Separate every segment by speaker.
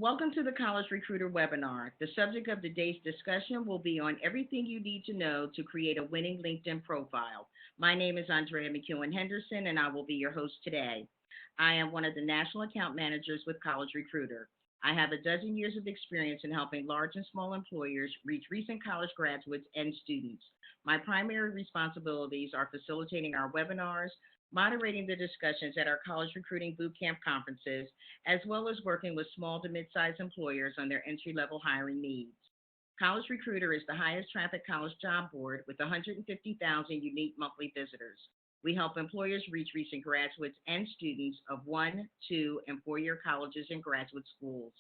Speaker 1: Welcome to the College Recruiter webinar. The subject of today's discussion will be on everything you need to know to create a winning LinkedIn profile. My name is Andrea McEwen-Henderson, and I will be your host today. I am one of the national account managers with College Recruiter. I have a dozen years of experience in helping large and small employers reach recent college graduates and students. My primary responsibilities are facilitating our webinars, moderating the discussions at our college recruiting bootcamp conferences, as well as working with small to mid-sized employers on their entry-level hiring needs. College Recruiter is the highest traffic college job board with 150,000 unique monthly visitors. We help employers reach recent graduates and students of 1, 2, and 4-year colleges and graduate schools.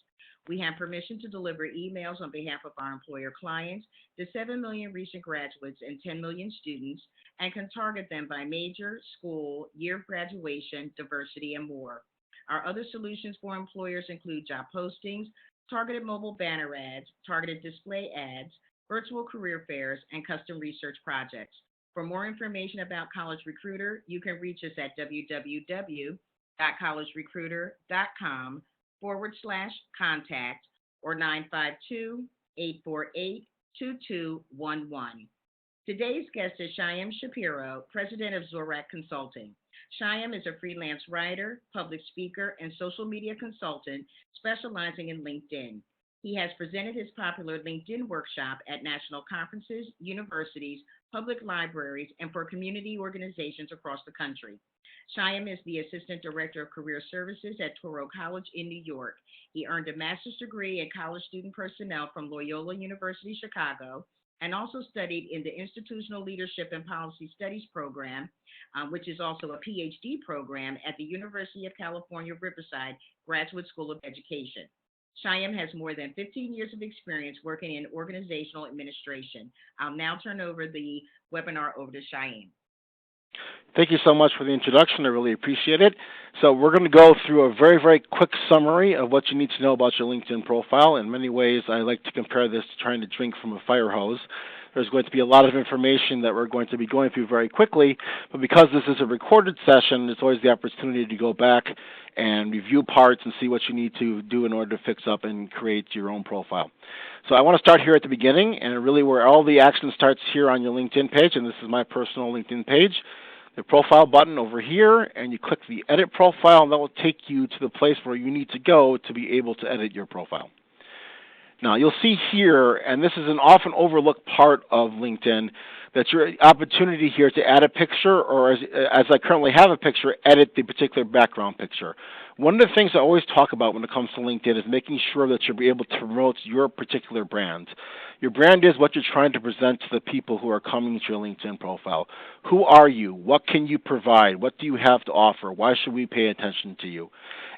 Speaker 1: We have permission to deliver emails on behalf of our employer clients to 7 million recent graduates and 10 million students, and can target them by major, school, year of graduation, diversity, and more. Our other solutions for employers include job postings, targeted mobile banner ads, targeted display ads, virtual career fairs, and custom research projects. For more information about College Recruiter, you can reach us at www.collegerecruiter.com/contact or 952-848-2211. Today's guest is Shyam Shapiro, president of Zurich Consulting. Shyam is a freelance writer, public speaker, and social media consultant specializing in LinkedIn. He has presented his popular LinkedIn workshop at national conferences, universities, public libraries, and for community organizations across the country. Shyam is the Assistant Director of Career Services at Touro College in New York. He earned a master's degree in college student personnel from Loyola University Chicago, and also studied in the Institutional Leadership and Policy Studies program, which is also a PhD program at the University of California, Riverside Graduate School of Education. Shyam has more than 15 years of experience working in organizational administration. I'll now turn over the webinar over to Shyam.
Speaker 2: Thank you so much for the introduction. I really appreciate it. So we're going to go through a very, very quick summary of what you need to know about your LinkedIn profile. In many ways, I like to compare this to trying to drink from a fire hose. There's going to be a lot of information that we're going to be going through very quickly, but because this is a recorded session, there's always the opportunity to go back and review parts and see what you need to do in order to fix up and create your own profile. So I want to start here at the beginning, and really where all the action starts here on your LinkedIn page, and this is my personal LinkedIn page. The profile button over here, and you click the edit profile, and that will take you to the place where you need to go to be able to edit your profile. Now, you'll see here, and this is an often overlooked part of LinkedIn, that your opportunity here to add a picture, or as I currently have a picture, edit the particular background picture. One of the things I always talk about when it comes to LinkedIn is making sure that you'll be able to promote your particular brand. Your brand is what you're trying to present to the people who are coming to your LinkedIn profile. Who are you? What can you provide? What do you have to offer? Why should we pay attention to you?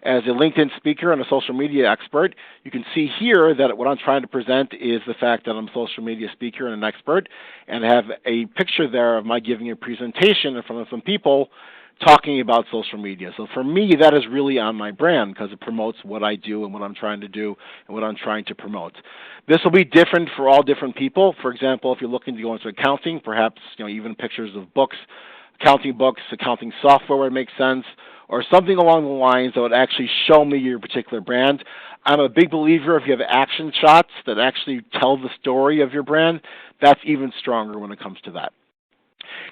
Speaker 2: As a LinkedIn speaker and a social media expert, you can see here that what I'm trying to present is the fact that I'm a social media speaker and an expert, and I have a picture there of my giving a presentation in front of some people talking about social media. So for me, that is really on my brand because it promotes what I do and what I'm trying to do and what I'm trying to promote. This will be different for all different people. For example, if you're looking to go into accounting, perhaps even pictures of books, accounting software would make sense, or something along the lines that would actually show me your particular brand. I'm a big believer if you have action shots that actually tell the story of your brand, that's even stronger when it comes to that.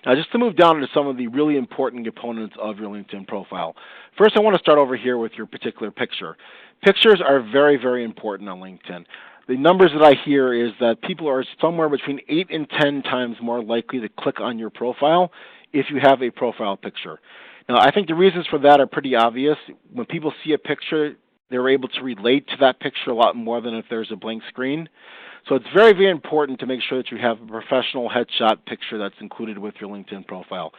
Speaker 2: Now, just to move down into some of the really important components of your LinkedIn profile. First, I want to start over here with your particular picture. Pictures are very, very important on LinkedIn. The numbers that I hear is that people are somewhere between 8 and 10 times more likely to click on your profile if you have a profile picture. Now, I think the reasons for that are pretty obvious. When people see a picture, they're able to relate to that picture a lot more than if there's a blank screen. So it's very, very important to make sure that you have a professional headshot picture that's included with your LinkedIn profile.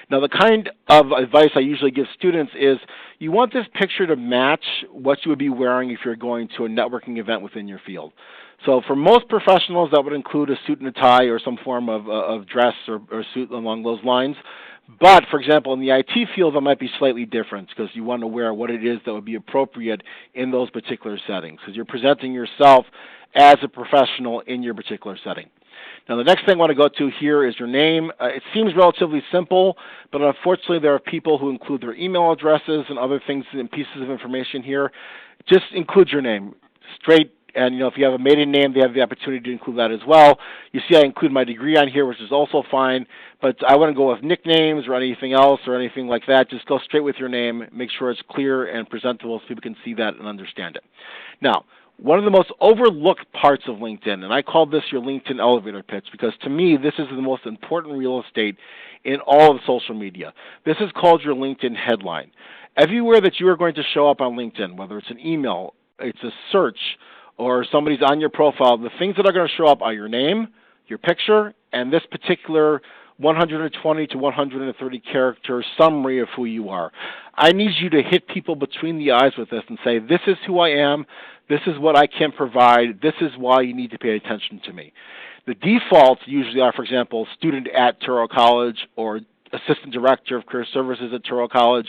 Speaker 2: Now, the kind of advice I usually give students is you want this picture to match what you would be wearing if you're going to a networking event within your field. So for most professionals, that would include a suit and a tie or some form of dress or suit along those lines. But, for example, in the IT field, that might be slightly different because you want to wear what it is that would be appropriate in those particular settings because you're presenting yourself as a professional in your particular setting. Now, the next thing I want to go to here is your name. It seems relatively simple, but unfortunately there are people who include their email addresses and other things and pieces of information here. Just include your name. straight. And, if you have a maiden name, they have the opportunity to include that as well. You see I include my degree on here, which is also fine. But I wouldn't go with nicknames or anything else or anything like that. Just go straight with your name. Make sure it's clear and presentable so people can see that and understand it. Now, one of the most overlooked parts of LinkedIn, and I call this your LinkedIn elevator pitch because to me this is the most important real estate in all of social media. This is called your LinkedIn headline. Everywhere that you are going to show up on LinkedIn, whether it's an email, it's a search, or somebody's on your profile, the things that are going to show up are your name, your picture, and this particular 120 to 130 character summary of who you are. I need you to hit people between the eyes with this and say, this is who I am, this is what I can provide, this is why you need to pay attention to me. The defaults usually are, for example, student at Touro College or assistant director of career services at Touro College.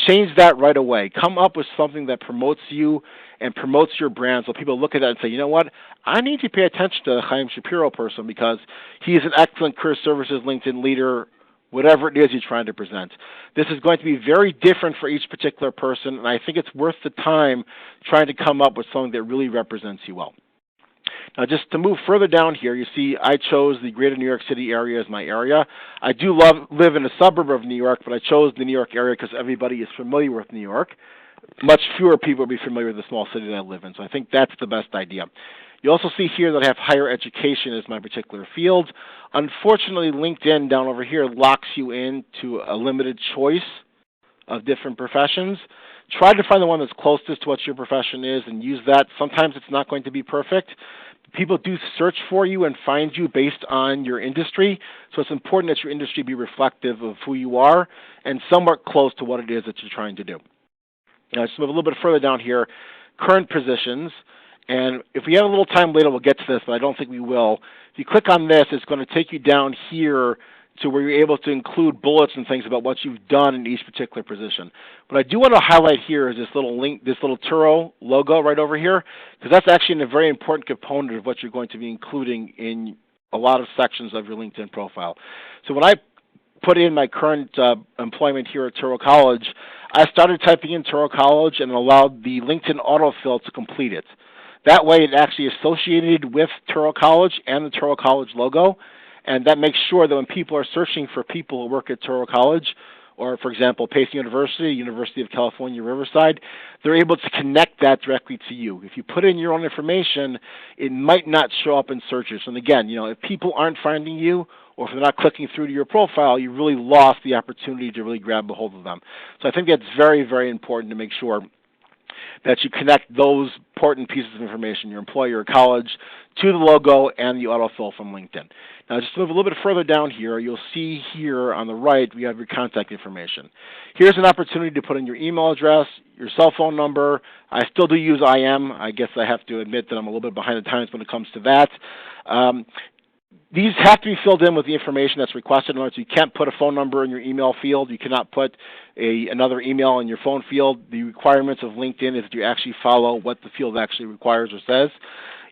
Speaker 2: Change that right away. Come up with something that promotes you and promotes your brand so people look at that and say, you know what, I need to pay attention to the Chaim Shapiro person because he is an excellent career services LinkedIn leader, whatever it is you're trying to present. This is going to be very different for each particular person, and I think it's worth the time trying to come up with something that really represents you well. Now, just to move further down here, you see I chose the greater New York City area as my area. I do live in a suburb of New York, but I chose the New York area because everybody is familiar with New York. Much fewer people will be familiar with the small city that I live in, so I think that's the best idea. You also see here that I have higher education as my particular field. Unfortunately, LinkedIn down over here locks you into a limited choice of different professions. Try to find the one that's closest to what your profession is and use that. Sometimes it's not going to be perfect. People do search for you and find you based on your industry, so it's important that your industry be reflective of who you are and somewhat close to what it is that you're trying to do. Now, let's move a little bit further down here. Current positions, and if we have a little time later, we'll get to this, but I don't think we will. If you click on this, it's going to take you down here to where you're able to include bullets and things about what you've done in each particular position. What I do want to highlight here is this little link, this little Touro logo right over here, because that's actually a very important component of what you're going to be including in a lot of sections of your LinkedIn profile. So when I put in my current employment here at Touro College, I started typing in Touro College and allowed the LinkedIn autofill to complete it. That way it actually associated with Touro College and the Touro College logo, and that makes sure that when people are searching for people who work at Touro College, or for example, Pace University, University of California, Riverside, they're able to connect that directly to you. If you put in your own information, it might not show up in searches. And again, if people aren't finding you, or if they're not clicking through to your profile, you really lost the opportunity to really grab a hold of them. So I think that's very, very important to make sure that you connect those important pieces of information, your employer or college, to the logo and the autofill from LinkedIn. Now, just to move a little bit further down here, you'll see here on the right, we have your contact information. Here's an opportunity to put in your email address, your cell phone number. I still do use IM. I guess I have to admit that I'm a little bit behind the times when it comes to that. These have to be filled in with the information that's requested. In other words, you can't put a phone number in your email field. You cannot put another email in your phone field. The requirements of LinkedIn is that you actually follow what the field actually requires or says.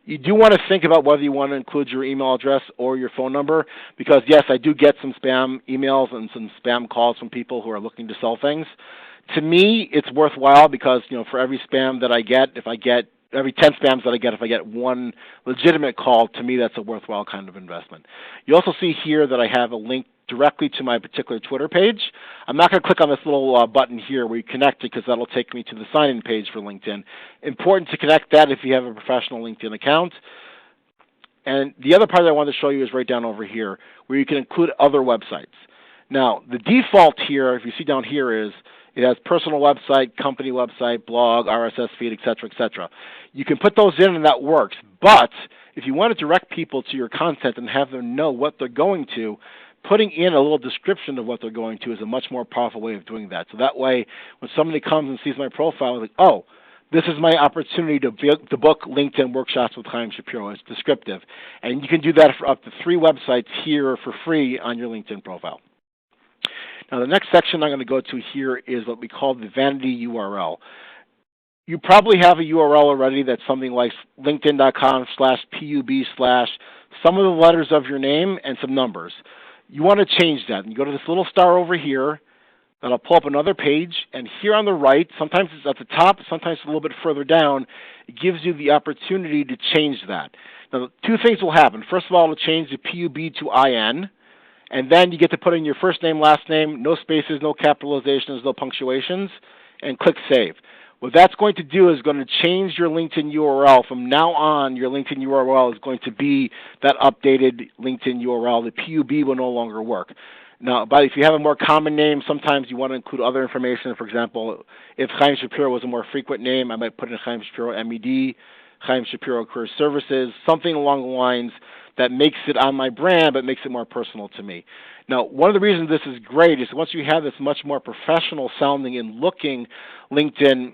Speaker 2: You do want to think about whether you want to include your email address or your phone number because, yes, I do get some spam emails and some spam calls from people who are looking to sell things. To me, it's worthwhile because, for every spam that I get, every 10 spams that I get, if I get one legitimate call, to me that's a worthwhile kind of investment. You also see here that I have a link directly to my particular Twitter page. I'm not going to click on this little button here where you connect it because that'll take me to the sign-in page for LinkedIn. Important to connect that if you have a professional LinkedIn account. And the other part that I want to show you is right down over here where you can include other websites. Now, the default here, if you see down here, is it has personal website, company website, blog, RSS feed, et cetera, et cetera. You can put those in and that works. But if you want to direct people to your content and have them know what they're going to, putting in a little description of what they're going to is a much more powerful way of doing that. So that way, when somebody comes and sees my profile, they're like, oh, this is my opportunity to book LinkedIn workshops with Chaim Shapiro. It's descriptive. And you can do that for up to 3 websites here for free on your LinkedIn profile. Now, the next section I'm going to go to here is what we call the Vanity URL. You probably have a URL already that's something like linkedin.com/pub/ some of the letters of your name and some numbers. You want to change that. You go to this little star over here, Then I'll pull up another page, and here on the right, sometimes it's at the top, sometimes it's a little bit further down, it gives you the opportunity to change that. Now, two things will happen. First of all, it'll change the PUB to IN, and then you get to put in your first name, last name, no spaces, no capitalizations, no punctuations, and click Save. What that's going to do is going to change your LinkedIn URL. From now on, your LinkedIn URL is going to be that updated LinkedIn URL. The PUB will no longer work. Now, but if you have a more common name, sometimes you want to include other information. For example, if Chaim Shapiro was a more frequent name, I might put in Chaim Shapiro MED, Chaim Shapiro Career Services, something along the lines that makes it on my brand but makes it more personal to me. Now, one of the reasons this is great is once you have this much more professional sounding and looking LinkedIn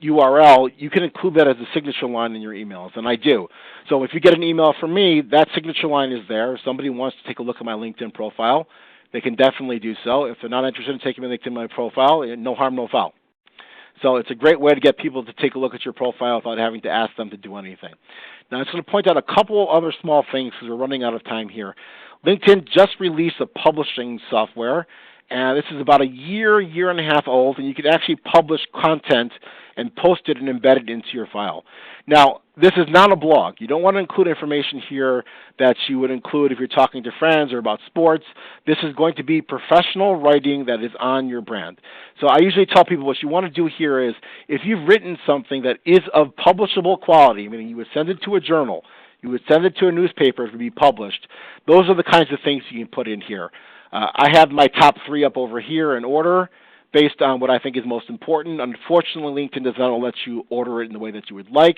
Speaker 2: URL, you can include that as a signature line in your emails, and I do. So if you get an email from me, that signature line is there. If somebody wants to take a look at my LinkedIn profile, they can definitely do so. If they're not interested in taking a look at my profile, no harm, no foul. So it's a great way to get people to take a look at your profile without having to ask them to do anything. Now, I'm just going to point out a couple other small things because we're running out of time here. LinkedIn just released a publishing software, and this is about a year and a half old, and you can actually publish content and post it and embed it into your file. Now, this is not a blog. You don't want to include information here that you would include if you're talking to friends or about sports. This is going to be professional writing that is on your brand. So I usually tell people what you want to do here is if you've written something that is of publishable quality, meaning you would send it to a journal, you would send it to a newspaper to be published, those are the kinds of things you can put in here. I have my top 3 up over here in order based on what I think is most important. Unfortunately, LinkedIn does not let you order it in the way that you would like,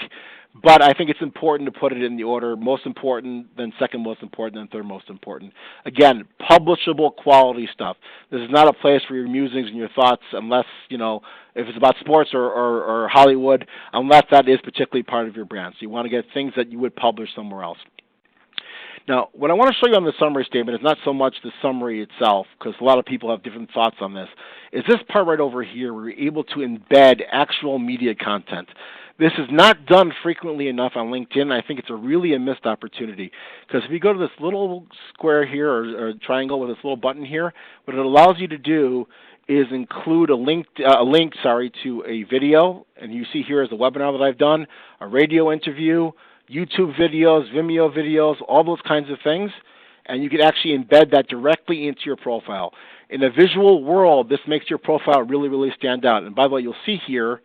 Speaker 2: but I think it's important to put it in the order most important, then second most important, then third most important. Again, publishable quality stuff. This is not a place for your musings and your thoughts unless, if it's about sports or Hollywood, unless that is particularly part of your brand. So you want to get things that you would publish somewhere else. Now, what I want to show you on the summary statement is not so much the summary itself, because a lot of people have different thoughts on this, is this part right over here where you're able to embed actual media content. This is not done frequently enough on LinkedIn. I think it's really a missed opportunity, because if you go to this little square here or triangle with this little button here, what it allows you to do is include a link to a video, and you see here is a webinar that I've done, a radio interview, YouTube videos, Vimeo videos, all those kinds of things, and you can actually embed that directly into your profile. In a visual world, this makes your profile really, really stand out. And by the way, you'll see here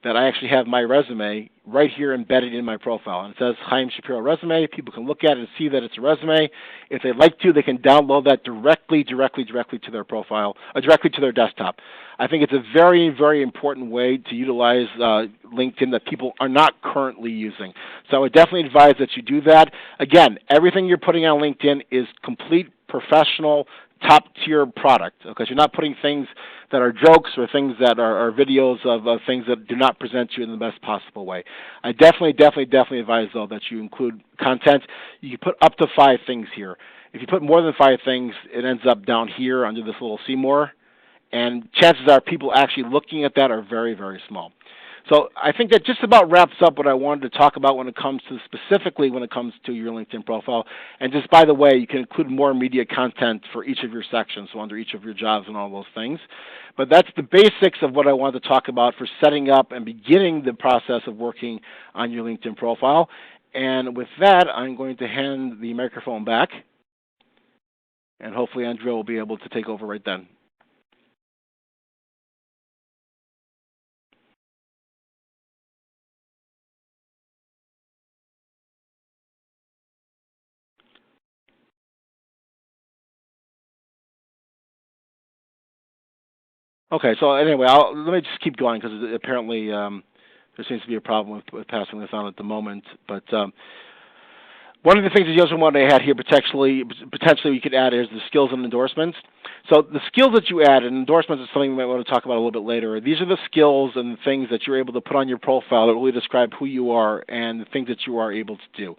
Speaker 2: that I actually have my resume right here embedded in my profile. And it says Chaim Shapiro resume. People can look at it and see that it's a resume. If they'd like to, they can download that directly to their profile, directly to their desktop. I think it's a very, very important way to utilize LinkedIn that people are not currently using. So I would definitely advise that you do that. Again, everything you're putting on LinkedIn is complete professional top-tier product, because you're not putting things that are jokes or things that are videos of things that do not present you in the best possible way. I definitely advise, though, that you include content. You can put up to 5 things here. If you put more than 5 things, it ends up down here under this little See More, and chances are people actually looking at that are very, very small. So I think that just about wraps up what I wanted to talk about specifically when it comes to your LinkedIn profile. And just by the way, you can include more media content for each of your sections, so under each of your jobs and all those things. But that's the basics of what I wanted to talk about for setting up and beginning the process of working on your LinkedIn profile. And with that, I'm going to hand the microphone back, and hopefully Andrea will be able to take over right then. Okay, so anyway, let me just keep going, because apparently there seems to be a problem with passing this on at the moment. But one of the things that you also want to add here, potentially you could add, is the skills and endorsements. So the skills that you add, and endorsements is something we might want to talk about a little bit later. These are the skills and the things that you're able to put on your profile that really describe who you are and the things that you are able to do.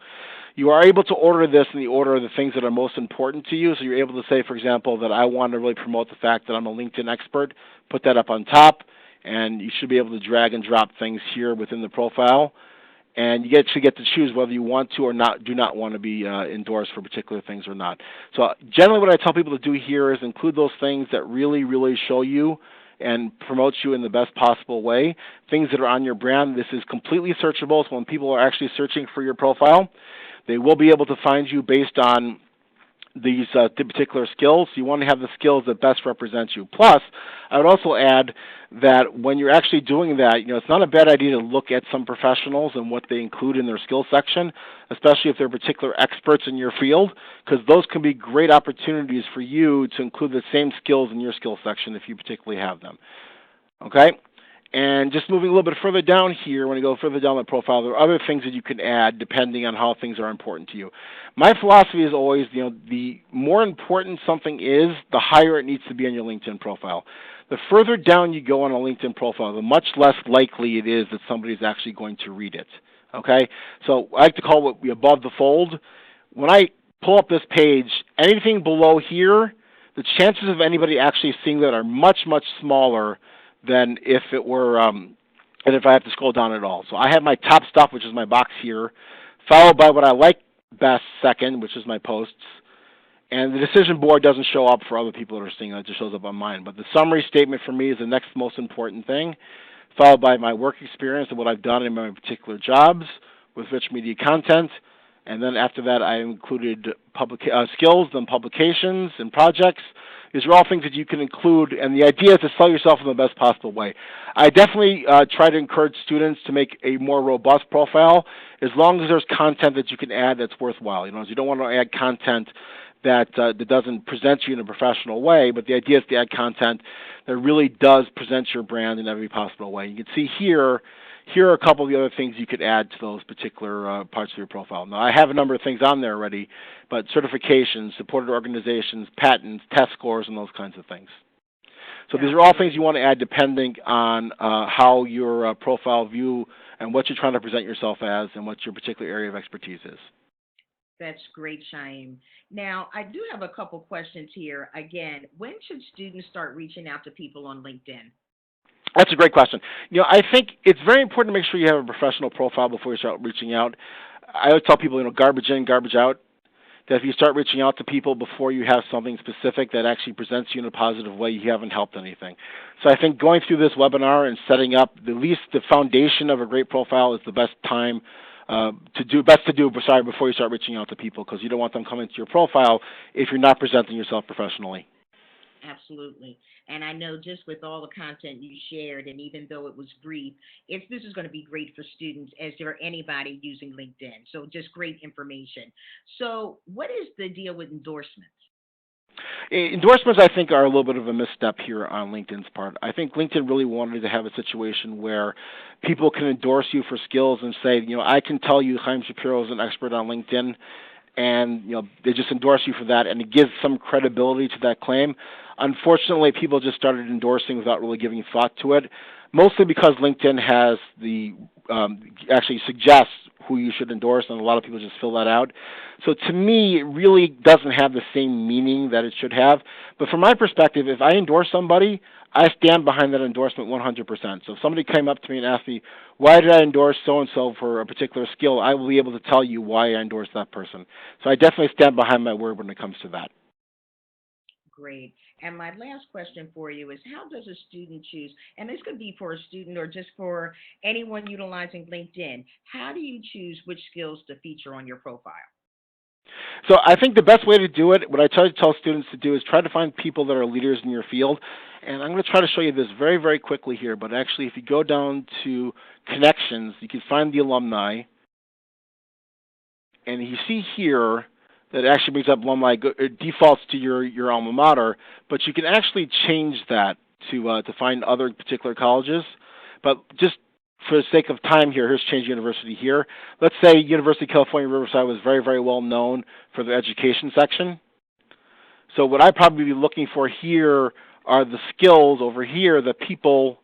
Speaker 2: You are able to order this in the order of the things that are most important to you. So you're able to say, for example, that I want to really promote the fact that I'm a LinkedIn expert, put that up on top, and you should be able to drag and drop things here within the profile. and you actually get to choose whether you want to or not, do not want to be endorsed for particular things or not. So generally what I tell people to do here is include those things that really, really show you and promote you in the best possible way, things that are on your brand. This is completely searchable, so when people are actually searching for your profile, they will be able to find you based on these particular skills. You want to have the skills that best represent you. Plus, I would also add that when you're actually doing that, it's not a bad idea to look at some professionals and what they include in their skill section, especially if they're particular experts in your field, because those can be great opportunities for you to include the same skills in your skill section if you particularly have them. Okay? And just moving a little bit further down here, when you go further down the profile, there are other things that you can add depending on how things are important to you. My philosophy is always, the more important something is, the higher it needs to be on your LinkedIn profile. The further down you go on a LinkedIn profile, the much less likely it is that somebody is actually going to read it. Okay? So I like to call it above the fold. When I pull up this page, anything below here, the chances of anybody actually seeing that are much, much smaller than if it were, and if I have to scroll down at all. So I have my top stuff, which is my box here, followed by what I like best second, which is my posts. And the decision board doesn't show up for other people that are seeing it. It just shows up on mine. But the summary statement for me is the next most important thing, followed by my work experience and what I've done in my particular jobs with rich media content. And then after that, I included skills, then publications and projects. These are all things that you can include, and the idea is to sell yourself in the best possible way. I definitely try to encourage students to make a more robust profile as long as there's content that you can add that's worthwhile. You don't want to add content that doesn't present you in a professional way, but the idea is to add content that really does present your brand in every possible way. You can see here are a couple of the other things you could add to those particular parts of your profile. Now, I have a number of things on there already, but certifications, supported organizations, patents, test scores, and those kinds of things. So these are all things you want to add depending on how your profile view and what you're trying to present yourself as and what your particular area of expertise is.
Speaker 1: That's great, Chaim. Now, I do have a couple questions here. Again, when should students start reaching out to people on LinkedIn?
Speaker 2: That's a great question. I think it's very important to make sure you have a professional profile before you start reaching out. I always tell people, garbage in, garbage out. That if you start reaching out to people before you have something specific that actually presents you in a positive way, you haven't helped anything. So I think going through this webinar and setting up at least the foundation of a great profile is the best time before you start reaching out to people, because you don't want them coming to your profile if you're not presenting yourself professionally.
Speaker 1: Absolutely. And I know just with all the content you shared, and even though it was brief, this is going to be great for students as there anybody using LinkedIn. So just great information. So what is the deal with endorsements?
Speaker 2: Endorsements, I think, are a little bit of a misstep here on LinkedIn's part. I think LinkedIn really wanted to have a situation where people can endorse you for skills and say, I can tell you Chaim Shapiro is an expert on LinkedIn, and they just endorse you for that, and it gives some credibility to that claim. Unfortunately, people just started endorsing without really giving thought to it, mostly because LinkedIn has actually suggests who you should endorse, and a lot of people just fill that out. So to me, it really doesn't have the same meaning that it should have. But from my perspective, if I endorse somebody, I stand behind that endorsement 100%. So if somebody came up to me and asked me, why did I endorse so-and-so for a particular skill, I will be able to tell you why I endorsed that person. So I definitely stand behind my word when it comes to that.
Speaker 1: Great. And my last question for you is, how does a student choose, and this could be for a student or just for anyone utilizing LinkedIn, how do you choose which skills to feature on your profile?
Speaker 2: So I think the best way to do it, what I try to tell students to do, is try to find people that are leaders in your field. And I'm going to try to show you this very, very quickly here. But actually, if you go down to connections, you can find the alumni. And you see here that actually brings up alumni. It defaults to your alma mater, but you can actually change that to find other particular colleges. But just for the sake of time here, here's Change University here. Let's say University of California, Riverside was very, very well known for their education section. So what I'd probably be looking for here are the skills over here that people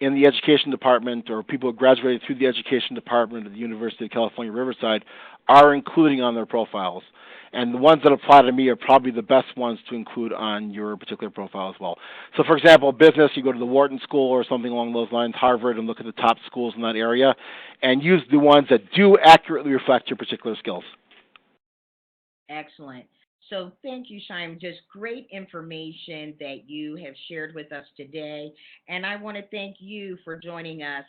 Speaker 2: in the education department or people who graduated through the education department of the University of California, Riverside are including on their profiles. and the ones that apply to me are probably the best ones to include on your particular profile as well. So, for example, business, you go to the Wharton School or something along those lines, Harvard, and look at the top schools in that area, and use the ones that do accurately reflect your particular skills.
Speaker 1: Excellent. So thank you, Shyam. Just great information that you have shared with us today. And I want to thank you for joining us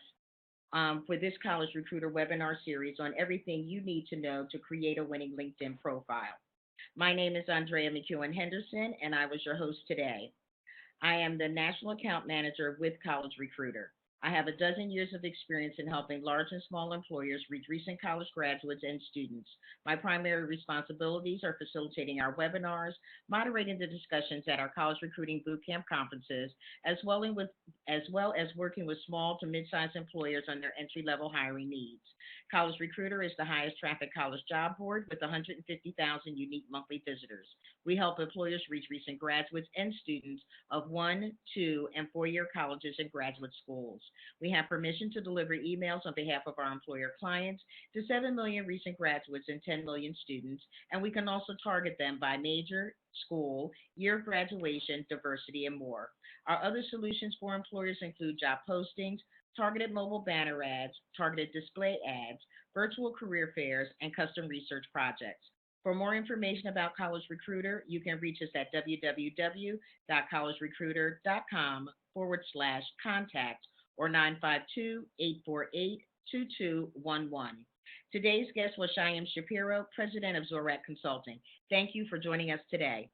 Speaker 1: for this College Recruiter webinar series on everything you need to know to create a winning LinkedIn profile. My name is Andrea McEwen-Henderson, and I was your host today. I am the National Account Manager with College Recruiter. I have a dozen years of experience in helping large and small employers reach recent college graduates and students. My primary responsibilities are facilitating our webinars, moderating the discussions at our college recruiting bootcamp conferences, as well, as well as working with small to mid-sized employers on their entry-level hiring needs. College Recruiter is the highest traffic college job board with 150,000 unique monthly visitors. We help employers reach recent graduates and students of 1, 2, and 4 year colleges and graduate schools. We have permission to deliver emails on behalf of our employer clients to 7 million recent graduates and 10 million students, and we can also target them by major, school, year of graduation, diversity, and more. Our other solutions for employers include job postings, targeted mobile banner ads, targeted display ads, virtual career fairs, and custom research projects. For more information about College Recruiter, you can reach us at www.collegerecruiter.com/contact or 952-848-2211. Today's guest was Shyam Shapiro, President of Zurich Consulting. Thank you for joining us today.